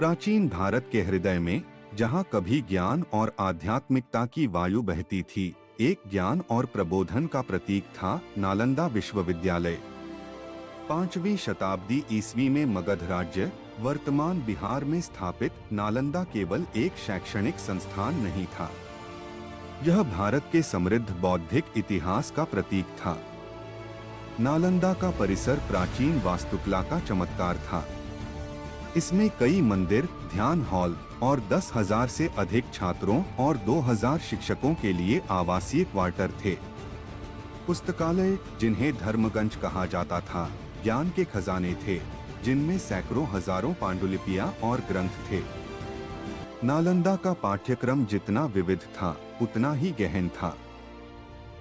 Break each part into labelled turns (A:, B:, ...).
A: प्राचीन भारत के हृदय में, जहाँ कभी ज्ञान और आध्यात्मिकता की वायु बहती थी, एक ज्ञान और प्रबोधन का प्रतीक था नालंदा विश्वविद्यालय। 5वीं शताब्दी ईस्वी में मगध राज्य, वर्तमान बिहार में स्थापित नालंदा केवल एक शैक्षणिक संस्थान नहीं था, यह भारत के समृद्ध बौद्धिक इतिहास का प्रतीक था। नालंदा का परिसर प्राचीन वास्तुकला का चमत्कार था। इसमें कई मंदिर, ध्यान हॉल और 10,000 से अधिक छात्रों और 2,000 शिक्षकों के लिए आवासीय क्वार्टर थे। पुस्तकालय, जिन्हें धर्मगंज कहा जाता था, ज्ञान के खजाने थे, जिनमें सैकड़ों हजारों पांडुलिपियां और ग्रंथ थे। नालंदा का पाठ्यक्रम जितना विविध था, उतना ही गहन था।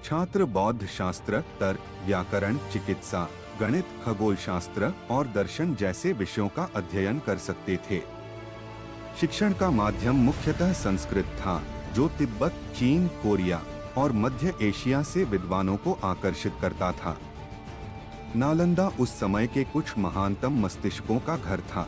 A: छात्र बौद्ध शास्त्र, तर्क, व्याकरण, चिकित्सा, गणित, खगोल शास्त्र और दर्शन जैसे विषयों का अध्ययन कर सकते थे। शिक्षण का माध्यम मुख्यतः संस्कृत था, जो तिब्बत, चीन, कोरिया और मध्य एशिया से विद्वानों को आकर्षित करता था। नालंदा उस समय के कुछ महानतम मस्तिष्कों का घर था।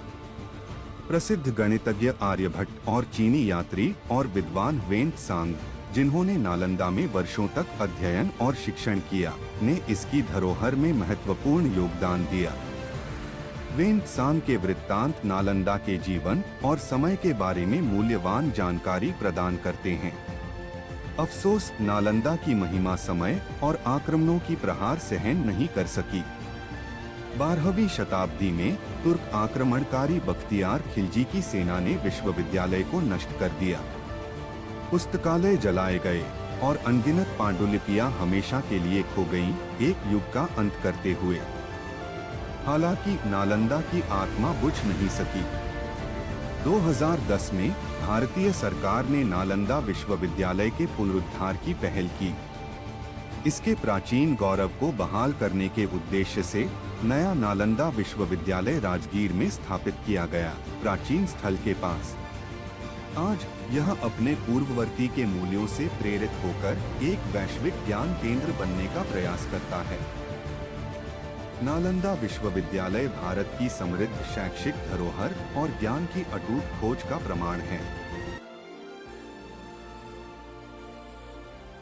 A: प्रसिद्ध गणितज्ञ आर्यभट्ट और चीनी यात्री और विद्वान वेन त्सांग, जिन्होंने नालंदा में वर्षों तक अध्ययन और शिक्षण किया, ने इसकी धरोहर में महत्वपूर्ण योगदान दिया। वेन त्सांग के वृत्तांत नालंदा के जीवन और समय के बारे में मूल्यवान जानकारी प्रदान करते हैं। अफसोस, नालंदा की महिमा समय और आक्रमणों की प्रहार सहन नहीं कर सकी। 12वीं शताब्दी में तुर्क आक्रमणकारी बख्तियार खिलजी की सेना ने विश्वविद्यालय को नष्ट कर दिया। पुस्तकालय जलाए गए और अनगिनत पांडुलिपियां हमेशा के लिए खो गईं, एक युग का अंत करते हुए। हालांकि नालंदा की आत्मा बुझ नहीं सकी। 2010 में भारतीय सरकार ने नालंदा विश्वविद्यालय के पुनरुद्धार की पहल की। इसके प्राचीन गौरव को बहाल करने के उद्देश्य से नया नालंदा विश्वविद्यालय राजगीर में स्थापित किया गया, प्राचीन स्थल के पास। आज यह अपने पूर्ववर्ती के मूल्यों से प्रेरित होकर एक वैश्विक ज्ञान केंद्र बनने का प्रयास करता है। नालंदा विश्वविद्यालय भारत की समृद्ध शैक्षिक धरोहर और ज्ञान की अटूट खोज का प्रमाण है।